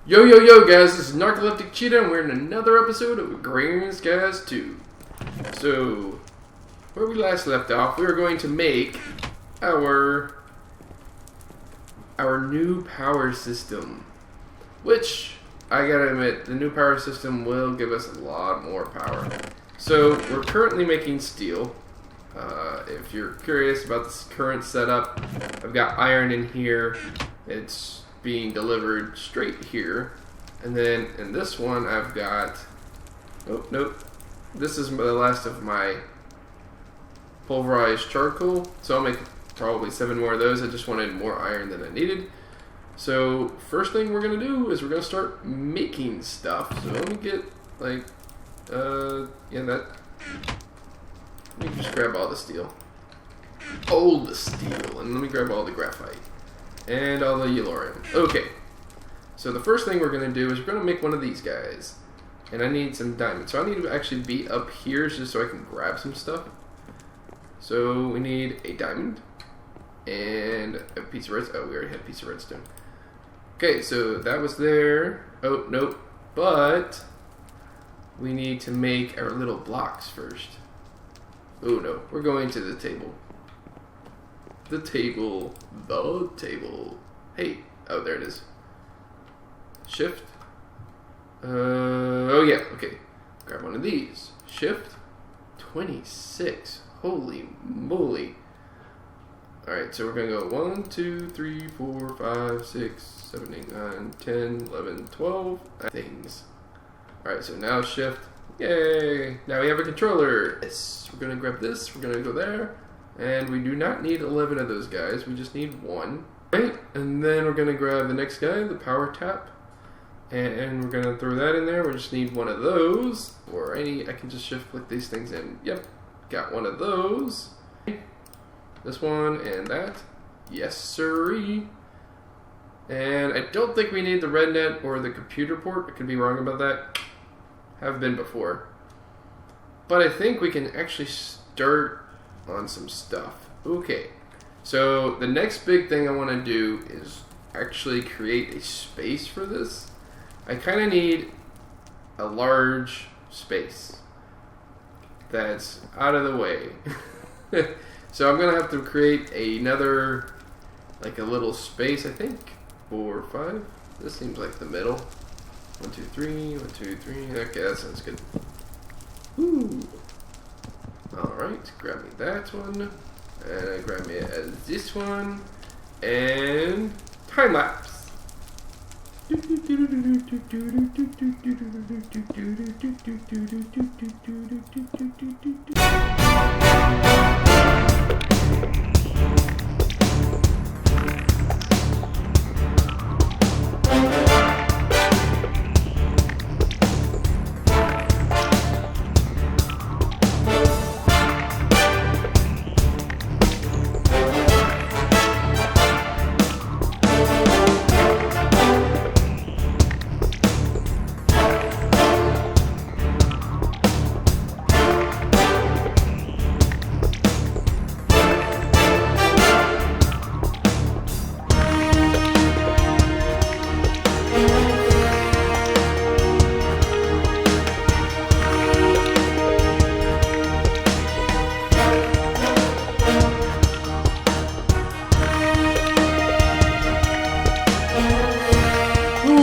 Yo, yo, yo, guys, this is Narcoleptic Cheetah, and we're in another episode of Agrarian Skies 2. So, where we last left off, we were going to make our new power system. Which, I gotta admit, the new power system will give us a lot more power. So, we're currently making steel. If you're curious about this current setup, I've got iron in here. It's being delivered straight here, and then in this one I've got nope, this is the last of my pulverized charcoal, so I'll make probably 7 more of those. I just wanted more iron than I needed. So first thing we're gonna do is we're gonna start making stuff. So let me get like let me just grab all the steel, the steel, and let me grab all the graphite and all the yellorium. Okay, so the first thing we're going to do is we're going to make one of these guys. And I need some diamonds. So I need to actually be up here just so I can grab some stuff. So we need a diamond and a piece of redstone. Oh, we already had a piece of redstone. Okay, so that was there. Oh, nope. But we need to make our little blocks first. Oh, no. We're going to the table. The table. Hey. Oh, there it is. Shift. Oh, yeah. Okay. Grab one of these. Shift. 26. Holy moly. Alright, so we're going to go 1, 2, 3, 4, 5, 6, 7, 8, 9, 10, 11, 12 things. Alright, so now shift. Yay. Now we have a controller. Yes. We're going to grab this. We're going to go there. And we do not need 11 of those guys, we just need 1. Right, and then we're going to grab the next guy, the power tap. And we're going to throw that in there. We just need one of those. Or I can just shift click these things in. Yep, got one of those. This one and that. Yes, sirree. And I don't think we need the red net or the computer port. I could be wrong about that. Have been before. But I think we can actually start on some stuff. Okay, so the next big thing I want to do is actually create a space for this. I kind of need a large space that's out of the way. So I'm gonna have to create another, like a little space, I think 4 or 5. This seems like the middle. 1, 2, 3, 1, 2, 3. Okay, that sounds good. Ooh. Alright, grab me that one, and grab me this one, and time lapse.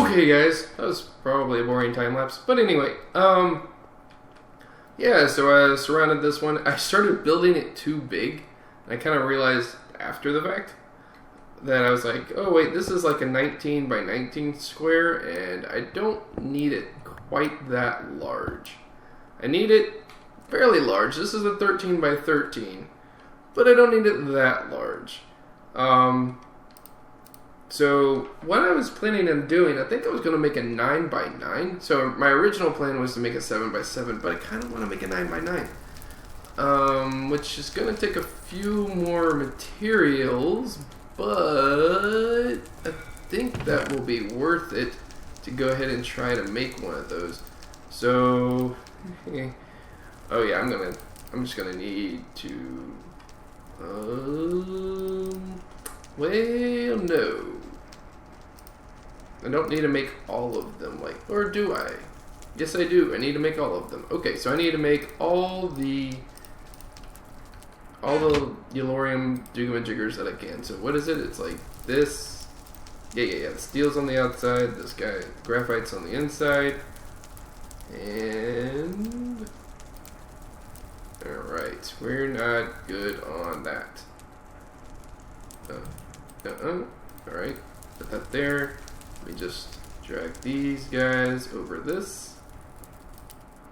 Okay guys, that was probably a boring time lapse, but anyway, yeah, so I surrounded this one. I started building it too big, and I kind of realized after the fact that I was like, oh wait, this is like a 19 by 19 square, and I don't need it quite that large. I need it fairly large. This is a 13 by 13, but I don't need it that large. So what I was planning on doing, I think I was going to make a 9 by 9. So my original plan was to make a 7 by 7, but I kind of want to make a 9 by 9. Which is going to take a few more materials, but I think that will be worth it to go ahead and try to make one of those. So, oh yeah, I'm just gonna need to, well, no. I don't need to make all of them, like, or do I? Yes, I do. I need to make all of them. Okay, so I need to make all the Yellorium jiggers that I can. So what is it? It's like this. Yeah. The steel's on the outside. This guy, graphite's on the inside. And alright, we're not good on that. Alright, put that there. Let me just drag these guys over this.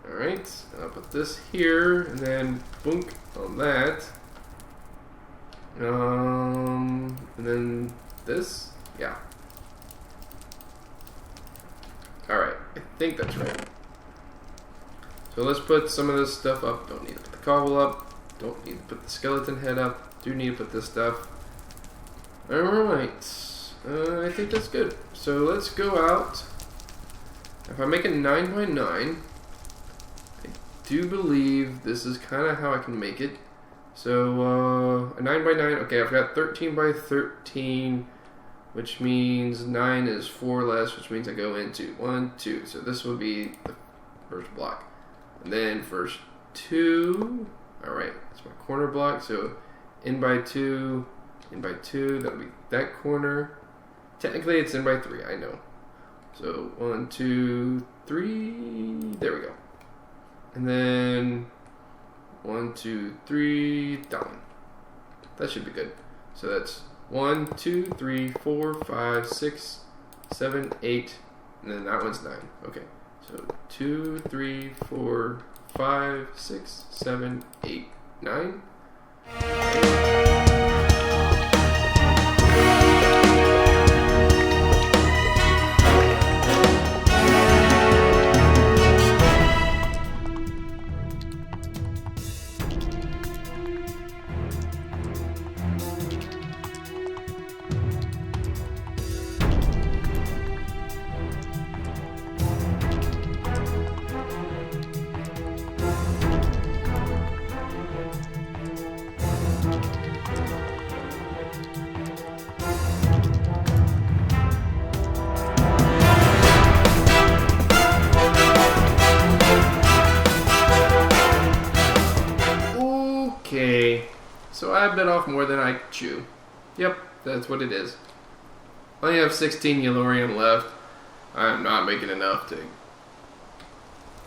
Alright, and I'll put this here, and then boink on that. And then this, yeah. Alright, I think that's right. So let's put some of this stuff up. Don't need to put the cobble up. Don't need to put the skeleton head up. Do need to put this stuff. Alright. I think that's good. So let's go out. If I make a 9x9, I do believe this is kind of how I can make it. So a 9x9. Okay, I've got 13x13, which means 9 is 4 less, which means I go into 1, 2. So this will be the first block. And then first 2, alright, that's my corner block, so in by 2, that'll be that corner. Technically it's in by 3, I know. So 1, 2, 3, there we go. And then 1, 2, 3, down. That should be good. So that's 1, 2, 3, 4, 5, 6, 7, 8, and then that one's 9. Okay. So 2, 3, 4, 5, 6, 7, 8, 9. So I bit off more than I chew. Yep, that's what it is. I only have 16 Yellorium left. I'm not making enough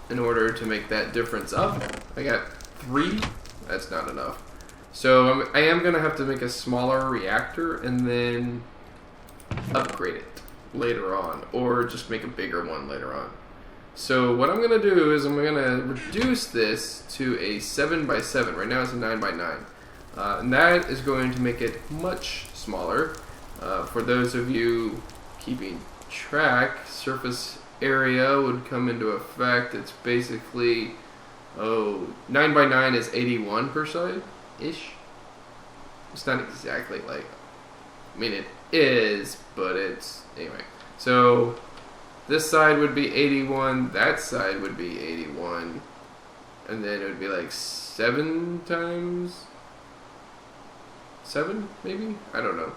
in order to make that difference up. I got 3. That's not enough. So I am going to have to make a smaller reactor and then upgrade it later on. Or just make a bigger one later on. So what I'm going to do is I'm going to reduce this to a 7x7. Right now it's a 9x9. And that is going to make it much smaller. For those of you keeping track, surface area would come into effect. It's basically, 9x9 is 81%-ish. It's not exactly like, I mean it is, but it's, anyway. So this side would be 81, that side would be 81, and then it would be like 7 times 7, maybe? I don't know.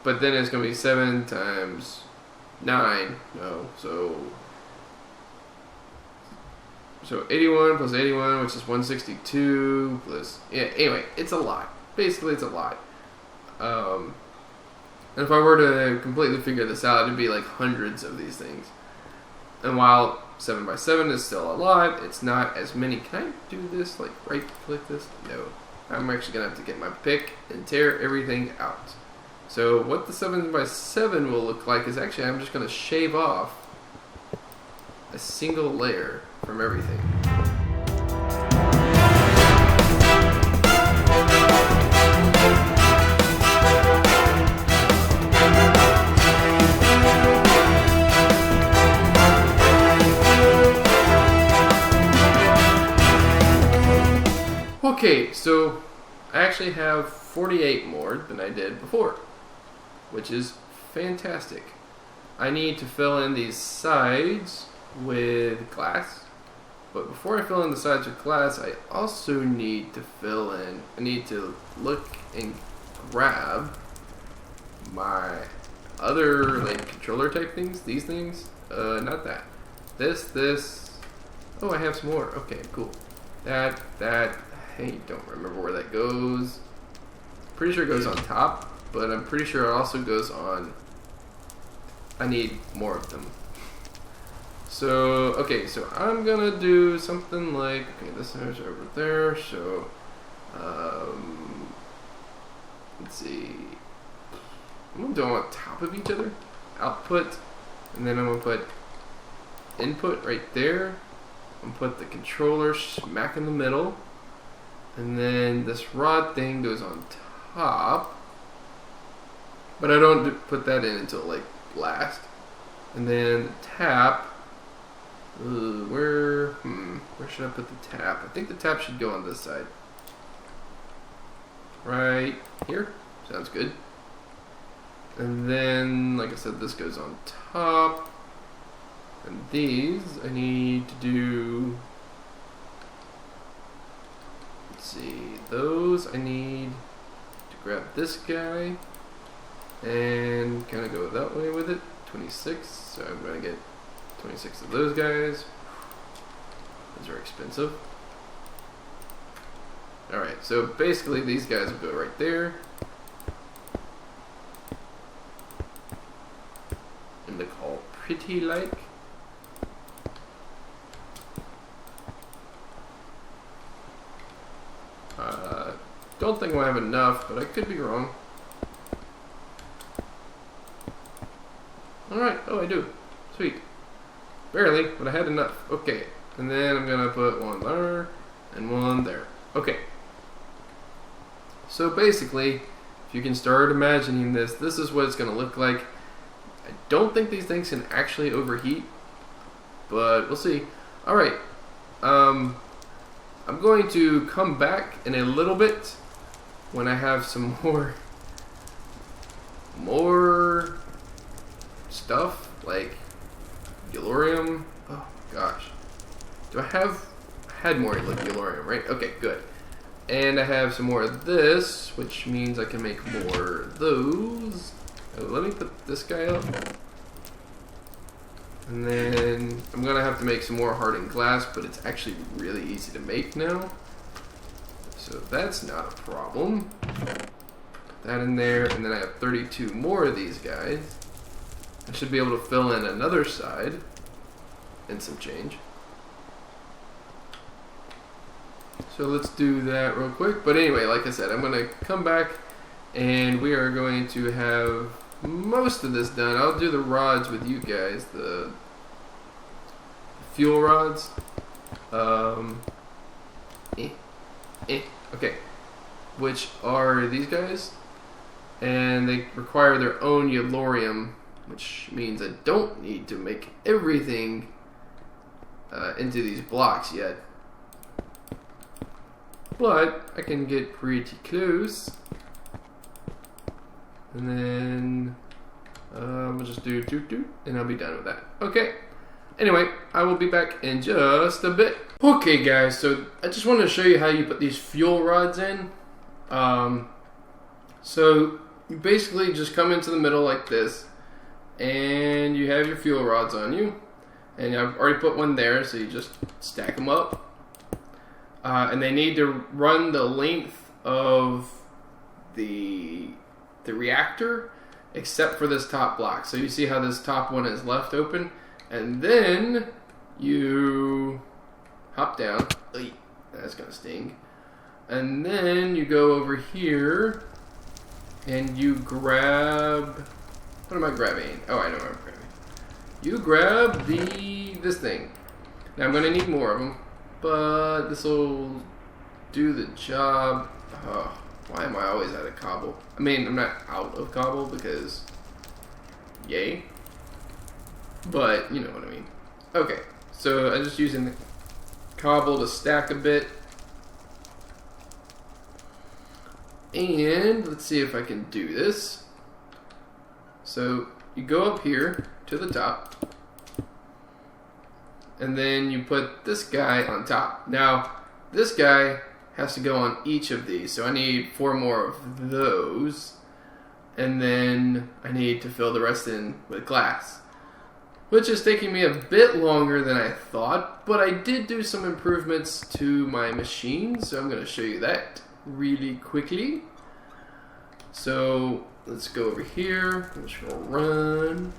But then it's going to be 7 times 9. No, so 81 plus 81, which is 162 plus... Yeah, anyway, it's a lot. Basically, it's a lot. And if I were to completely figure this out, it'd be like hundreds of these things. And while 7x7 is still a lot, it's not as many. Can I do this? Like, right-click this? No. I'm actually going to have to get my pick and tear everything out. So what the 7x7 will look like is actually I'm just going to shave off a single layer from everything. Okay, so I actually have 48 more than I did before, which is fantastic. I need to fill in these sides with glass, but before I fill in the sides with glass, I also need to I need to look and grab my other like controller type things. These things, not that. This. Oh, I have some more. Okay, cool. That. I don't remember where that goes. Pretty sure it goes on top, but I'm pretty sure it also goes on. I need more of them. So, okay, so I'm gonna do something like, okay, this is over there, so, let's see, I'm gonna do them on top of each other, output, and then I'm gonna put input right there, I'm gonna put the controller smack in the middle, and then this rod thing goes on top, but I don't put that in until like last, and then the tap. Where should I put the tap? I think the tap should go on this side. Right here. Sounds good. And then, like I said, this goes on top. And these I need to do. Let's see. Those I need to grab this guy and kind of go that way with it. 26. So I'm going to get 26 of those guys. Those are expensive. Alright, so basically these guys will go right there. And look all pretty like. Don't think we'll have enough, but I could be wrong. Alright, oh I do. Sweet. Barely, but I had enough. Okay, and then I'm gonna put one there and one there. Okay. So basically, if you can start imagining this, this is what it's gonna look like. I don't think these things can actually overheat, but we'll see. Alright, I'm going to come back in a little bit when I have some more stuff, like Yellorium. Oh gosh. Do I had more Yellorium, right? Okay, good. And I have some more of this, which means I can make more of those. Oh, let me put this guy up. And then I'm gonna have to make some more hardened glass, but it's actually really easy to make now. So that's not a problem. Put that in there, and then I have 32 more of these guys. I should be able to fill in another side and some change. So let's do that real quick. But anyway, like I said, I'm going to come back and we are going to have most of this done. I'll do the rods with you guys, the fuel rods. Okay. Which are these guys. And they require their own Yellorium, which means I don't need to make everything into these blocks yet. But I can get pretty close. And then we'll just do doot, and I'll be done with that. Okay. Anyway, I will be back in just a bit. Okay guys, so I just wanted to show you how you put these fuel rods in. So you basically just come into the middle like this, and you have your fuel rods on you, and I've already put one there, so you just stack them up, and they need to run the length of the reactor except for this top block. So you see how this top one is left open, and then you hop down. That's gonna sting. And then you go over here and you grab, what am I grabbing? Oh, I know what I'm grabbing. You grab this thing. Now I'm gonna need more of them, but this will do the job. Oh, why am I always out of cobble? I mean, I'm not out of cobble because yay, but you know what I mean. Okay, so I'm just using the cobble to stack a bit. And let's see if I can do this. So you go up here to the top, and then you put this guy on top. Now this guy has to go on each of these, so I need 4 more of those. and then I need to fill the rest in with glass, which is taking me a bit longer than I thought, but I did do some improvements to my machine, so I'm going to show you that really quickly. So let's go over here. I'm just going to run.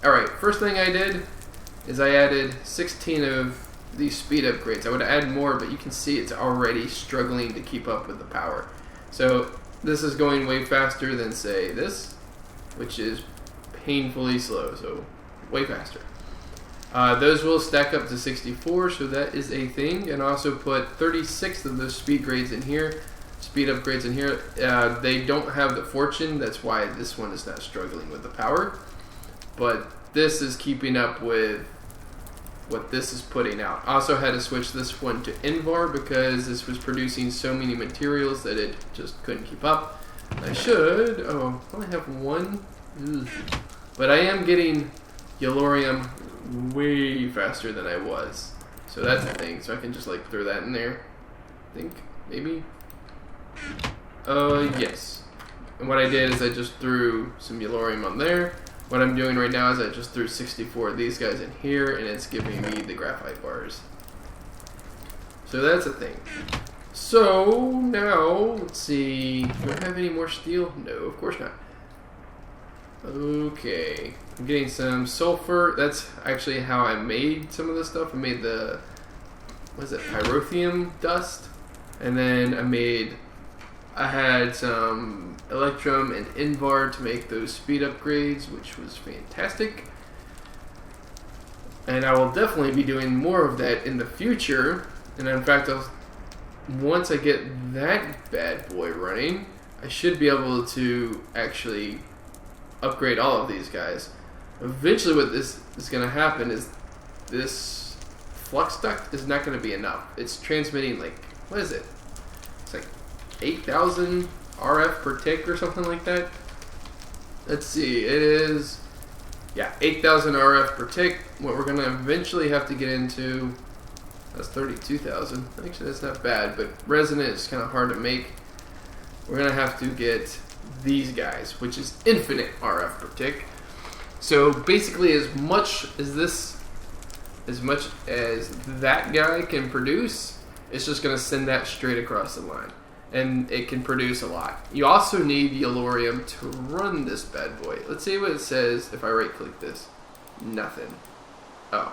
Alright, first thing I did is I added 16 of these speed upgrades. I would add more, but you can see it's already struggling to keep up with the power. So this is going way faster than, say, this, which is painfully slow, so way faster. Those will stack up to 64, so that is a thing. And also put 36 of those speed upgrades in here. They don't have the fortune, that's why this one is not struggling with the power. But this is keeping up with what this is putting out. Also had to switch this one to Invar because this was producing so many materials that it just couldn't keep up. I should, I only have one. Ugh. But I am getting Yellorium way faster than I was. So that's the thing. So I can just like throw that in there. I think, maybe. Yes. And what I did is I just threw some Yellorium on there. What I'm doing right now is I just threw 64 of these guys in here, and it's giving me the graphite bars. So that's a thing. So now, let's see. Do I have any more steel? No, of course not. Okay. I'm getting some sulfur. That's actually how I made some of this stuff. I made the, what is it, pyrotheum dust. And then I had some Electrum and Invar to make those speed upgrades, which was fantastic. And I will definitely be doing more of that in the future. And in fact, once I get that bad boy running, I should be able to actually upgrade all of these guys. Eventually what this is going to happen is this flux duct is not going to be enough. It's transmitting like, what is it? It's like 8,000 RF per tick or something like that. Let's see, it is, yeah, 8,000 RF per tick. What we're going to eventually have to get into, that's 32,000. Actually, that's not bad, but resonant is kind of hard to make. We're going to have to get these guys, which is infinite RF per tick. So basically, as much as that guy can produce, it's just going to send that straight across the line. And it can produce a lot. You also need Yellorium to run this bad boy. Let's see what it says if I right click this. Nothing. Oh.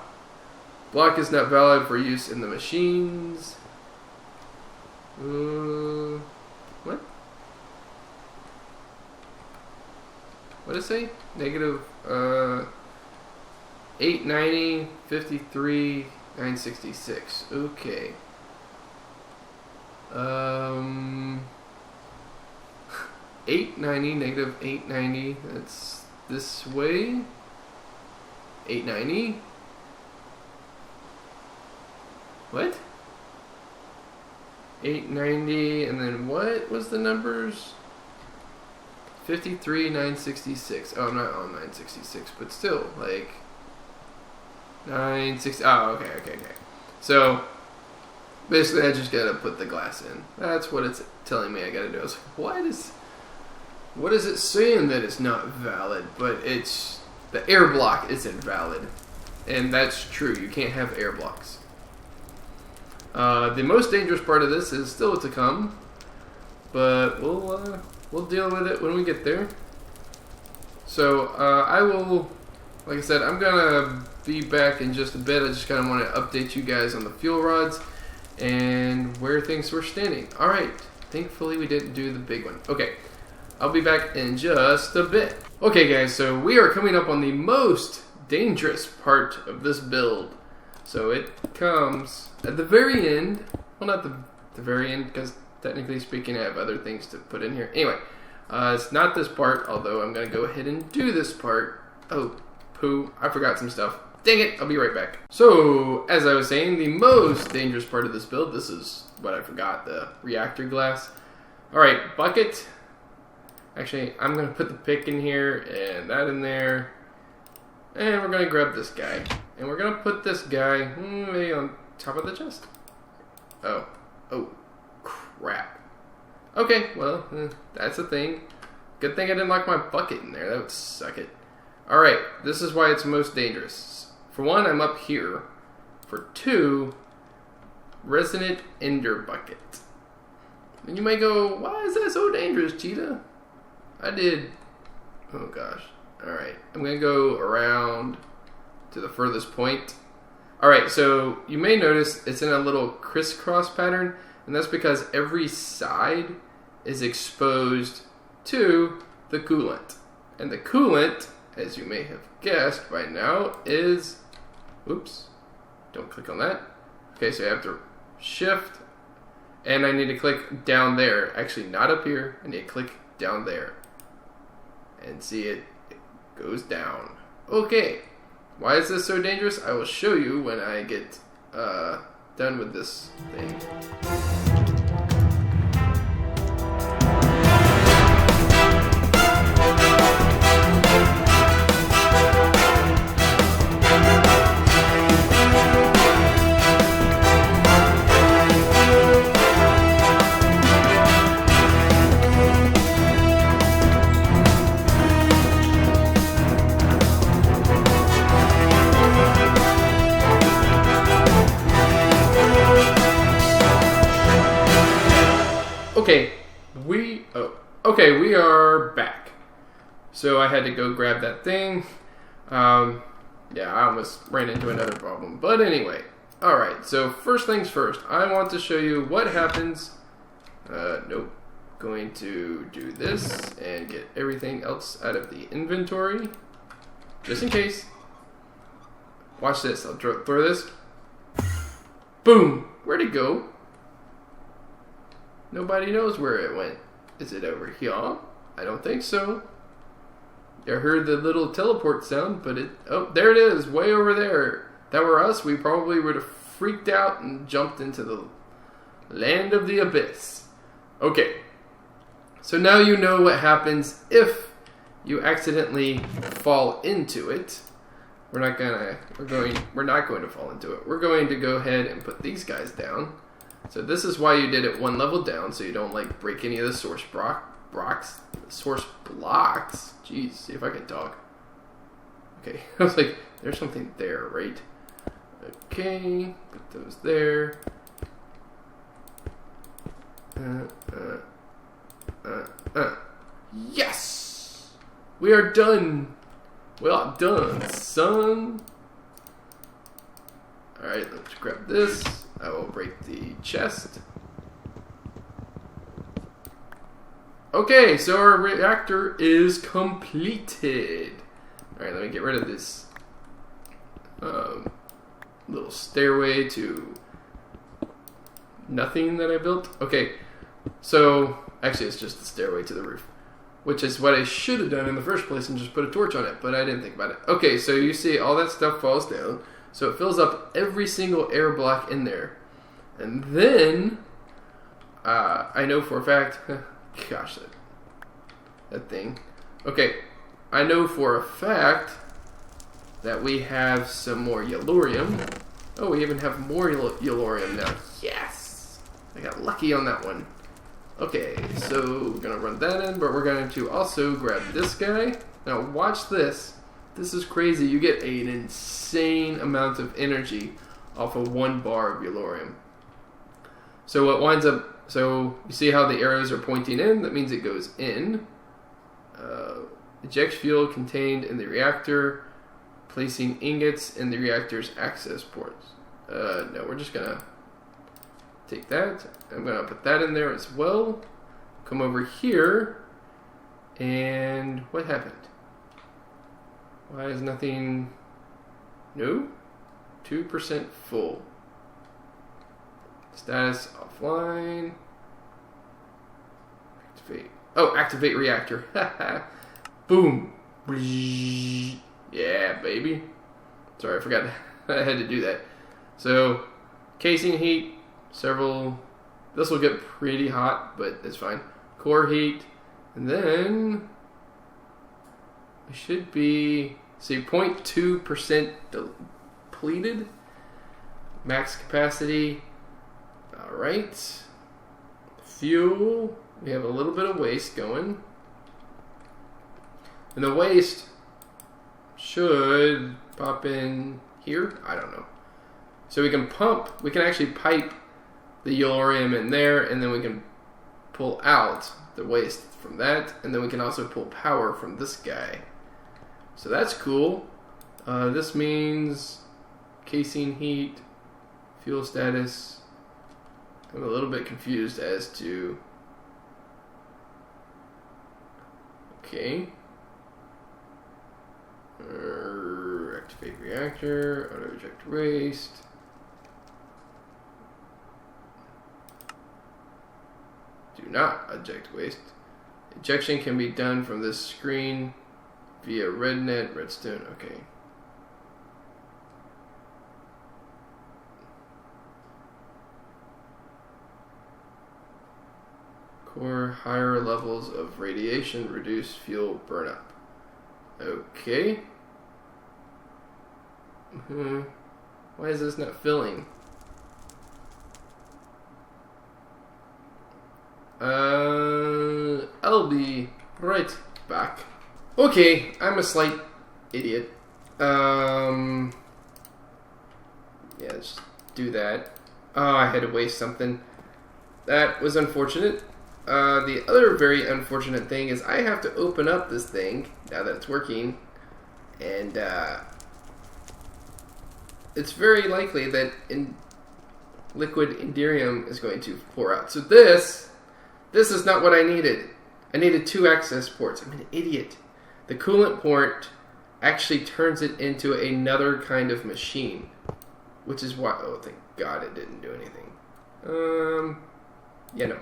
Block is not valid for use in the machines. What? What did it say? Negative 890, 53, 966. Okay. 890, negative 890, that's this way. 890. What? 890, and then what was the numbers? 53, 966. Oh, I'm not on 966, but still, like 960. Oh, okay. So basically, I just gotta put the glass in. That's what it's telling me I gotta do. I was like, what is it saying that it's not valid? But it's, the air block isn't valid. And that's true, you can't have air blocks. The most dangerous part of this is still to come. But we'll deal with it when we get there. So, I will, like I said, I'm gonna be back in just a bit. I just kinda wanna update you guys on the fuel rods and where things were standing. Alright, thankfully we didn't do the big one. Okay, I'll be back in just a bit. Okay guys, so we are coming up on the most dangerous part of this build. So it comes at the very end. Well, not the very end, because technically speaking I have other things to put in here. Anyway, it's not this part, although I'm going to go ahead and do this part. Oh, poo, I forgot some stuff. Dang it, I'll be right back. So, as I was saying, the most dangerous part of this build, this is what I forgot, the reactor glass. Alright, bucket. Actually, I'm going to put the pick in here, and that in there. And we're going to grab this guy. And we're going to put this guy maybe on top of the chest. Oh, crap. Okay, well, that's a thing. Good thing I didn't lock my bucket in there. That would suck it. Alright, this is why it's most dangerous. For one, I'm up here. For two, Resonant Ender Bucket. And you may go, why is that so dangerous, Cheetah? Oh gosh. Alright, I'm going to go around to the furthest point. Alright, so you may notice it's in a little crisscross pattern, and that's because every side is exposed to the coolant. And the coolant, as you may have guessed by now, is... Oops. Don't click on that. Okay, so I have to shift, and I need to click down there. Actually, not up here. I need to click down there. And see it goes down. Okay. Why is this so dangerous? I will show you when I get done with this thing. Okay, we are back. So I had to go grab that thing. Yeah, I almost ran into another problem. But anyway, alright, so first things first. I want to show you what happens. Nope. Going to do this and get everything else out of the inventory. Just in case. Watch this. I'll throw this. Boom! Where'd it go? Nobody knows where it went. Is it over here? I don't think so. I heard the little teleport sound, but it... Oh, there it is, way over there. If that were us, we probably would have freaked out and jumped into the land of the abyss. Okay. So now you know what happens if you accidentally fall into it. We're not going to fall into it. We're going to go ahead and put these guys down. So this is why you did it one level down, so you don't like break any of the source blocks. Jeez, see if I can talk. Okay, I was like, there's something there, right? Okay, put those there. Yes! We are done. Well done, son. Alright, let's grab this. I will break the chest. Okay, so our reactor is completed. Alright, let me get rid of this little stairway to nothing that I built. Okay, so actually it's just the stairway to the roof, which is what I should have done in the first place and just put a torch on it, but I didn't think about it. Okay, so you see all that stuff falls down. So it fills up every single air block in there. And then, I know for a fact, gosh, that thing. Okay, I know for a fact that we have some more yellorium. Oh, we even have more yellorium now. Yes! I got lucky on that one. Okay, so we're going to run that in, but we're going to also grab this guy. Now watch this. This is crazy. You get an insane amount of energy off of 1 bar of yellorium. So what winds up... So you see how the arrows are pointing in? That means it goes in. Eject fuel contained in the reactor. Placing ingots in the reactor's access ports. No, we're just going to take that. I'm going to put that in there as well. Come over here. And what happened? Why is nothing... No? 2% full. Status offline. Activate. Oh, activate reactor. Boom. Yeah, baby. Sorry, I forgot I had to do that. So, casing heat. Several... This will get pretty hot, but it's fine. Core heat. And then... It should be, see, 0.2% depleted. Max capacity. Alright. Fuel. We have a little bit of waste going. And the waste should pop in here. I don't know. So we can actually pipe the yellorium in there, and then we can pull out the waste from that, and then we can also pull power from this guy. So that's cool. This means casing heat, fuel status. I'm a little bit confused as to... Okay. Activate reactor, auto eject waste. Do not eject waste. Ejection can be done from this screen via RedNet, Redstone. Okay. Core higher levels of radiation reduce fuel burnup. Okay. Why is this not filling? I'll be right back. Okay, I'm a slight idiot. Yeah, just do that. Oh, I had to waste something. That was unfortunate. The other very unfortunate thing is I have to open up this thing now that it's working, and it's very likely that liquid Enderium is going to pour out. So this is not what I needed. I needed 2 access ports. I'm an idiot. The coolant port actually turns it into another kind of machine, which is why... Oh, thank God it didn't do anything. Yeah, no.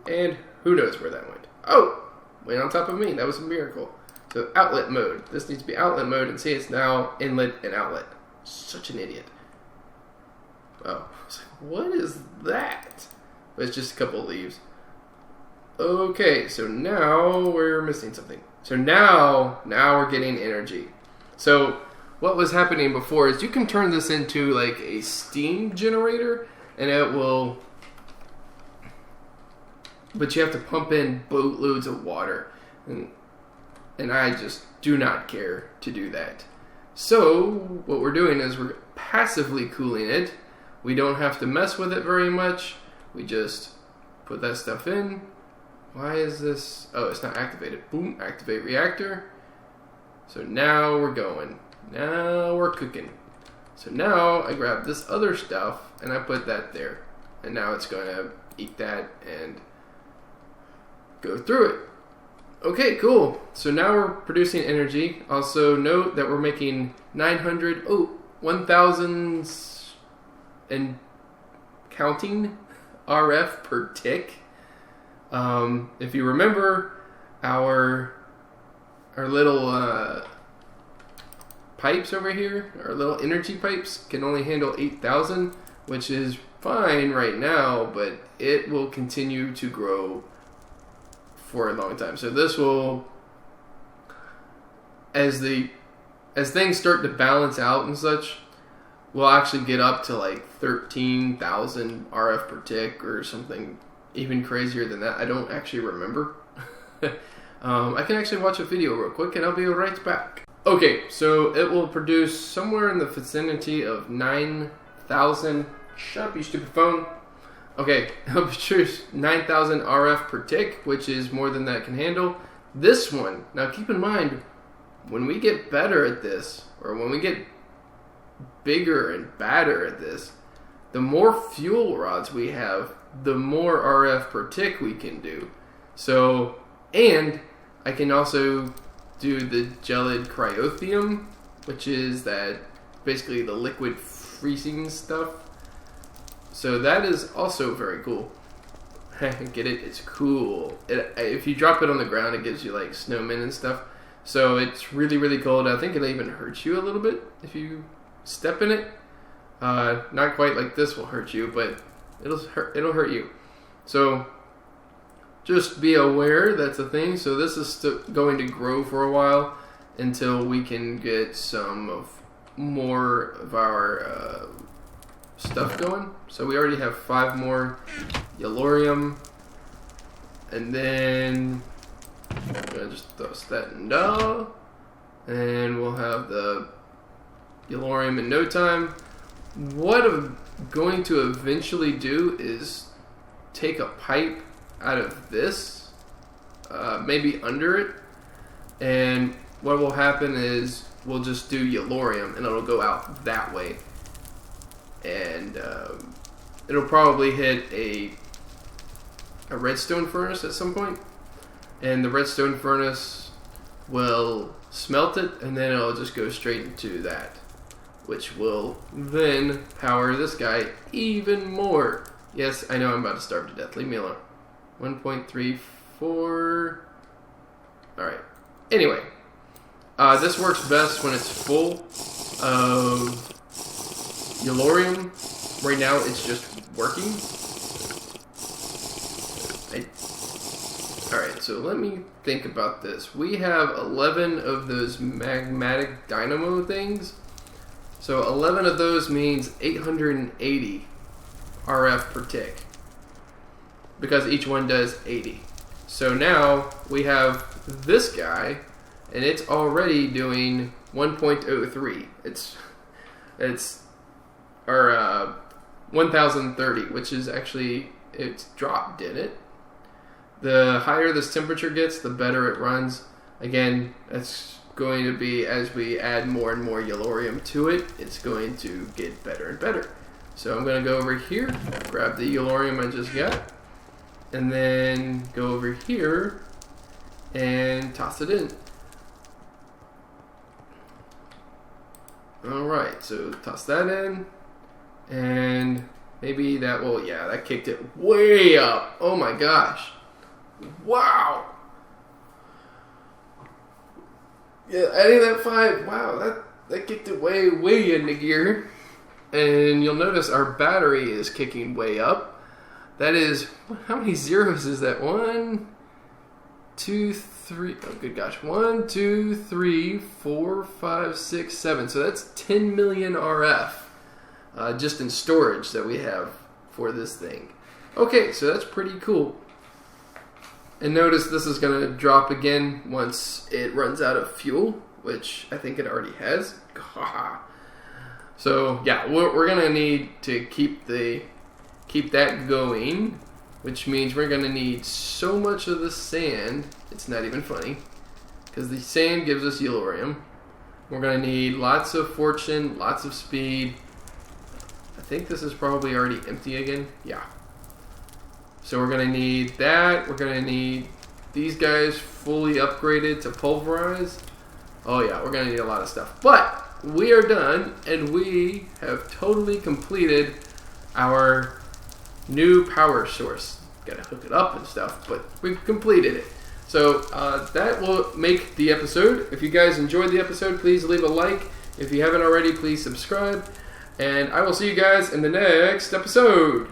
And who knows where that went. Oh! Went on top of me. That was a miracle. So outlet mode. This needs to be outlet mode, and see, it's now inlet and outlet. Such an idiot. Oh. I was like, what is that? But it's just a couple of leaves. Okay, so now we're missing something. So now we're getting energy. So what was happening before is you can turn this into like a steam generator, and it will... But you have to pump in boatloads of water. And I just do not care to do that. So what we're doing is we're passively cooling it. We don't have to mess with it very much. We just put that stuff in. Why is this? Oh, it's not activated. Boom, activate reactor. So now we're going. Now we're cooking. So now I grab this other stuff and I put that there. And now it's going to eat that and go through it. Okay, cool. So now we're producing energy. Also note that we're making 1,000 and counting RF per tick. If you remember, our little pipes over here, our little energy pipes, can only handle 8,000, which is fine right now, but it will continue to grow for a long time. So this will, as things start to balance out and such, we'll actually get up to like 13,000 RF per tick or something even crazier than that. I don't actually remember. I can actually watch a video real quick and I'll be right back. Okay, so it will produce somewhere in the vicinity of 9,000. Shut up, you stupid phone. Okay, it'll produce 9,000 RF per tick, which is more than that can handle. This one, now keep in mind, when we get better at this, or when we get bigger and badder at this, the more fuel rods we have, the more RF per tick we can do. So, and I can also do the gelid cryothium, which is that basically the liquid freezing stuff. So that is also very cool. Get it? It's cool. If you drop it on the ground, it gives you like snowmen and stuff. So it's really, really cold. I think it'll even hurt you a little bit if you step in it. Not quite like this will hurt you, but it'll hurt you. So just be aware that's a thing. So this is still going to grow for a while until we can get more of our stuff going. So we already have 5 more yellorium, and then I'm gonna just toss that in there. And we'll have the Yellorium in no time. What I'm going to eventually do is take a pipe out of this, maybe under it, and what will happen is we'll just do Yellorium and it'll go out that way, and it'll probably hit a redstone furnace at some point, and the redstone furnace will smelt it, and then it'll just go straight into that, which will then power this guy even more. Yes, I know I'm about to starve to death. Leave me alone. 1.34. Alright. Anyway. This works best when it's full of Yellorium. Right now it's just working. Alright, so let me think about this. We have 11 of those magmatic dynamo things. So 11 of those means 880 RF per tick, because each one does 80. So now we have this guy, and it's already doing 1.03. It's 1030, which is actually, it's dropped, did it? The higher this temperature gets, the better it runs. Again, that's going to be, as we add more and more Yellorium to it, it's going to get better and better. So I'm going to go over here, grab the Yellorium I just got, and then go over here and toss it in. Alright, so toss that in, and maybe that will, yeah, that kicked it way up. Oh my gosh. Wow. Yeah, adding that 5, wow, that kicked it way into gear. And you'll notice our battery is kicking way up. That is, how many zeros is that? 1, 2, 3, oh good gosh. 1, 2, 3, 4, 5, 6, 7. So that's 10 million RF just in storage that we have for this thing. Okay, so that's pretty cool. And notice this is going to drop again once it runs out of fuel, which I think it already has. So yeah, we're going to need to keep that going, which means we're going to need so much of the sand, it's not even funny, because the sand gives us Yellorium. We're going to need lots of fortune, lots of speed. I think this is probably already empty again. Yeah. So we're going to need that. We're going to need these guys fully upgraded to pulverize. Oh yeah, we're going to need a lot of stuff. But we are done, and we have totally completed our new power source. Got to hook it up and stuff, but we've completed it. So that will make the episode. If you guys enjoyed the episode, please leave a like. If you haven't already, please subscribe. And I will see you guys in the next episode.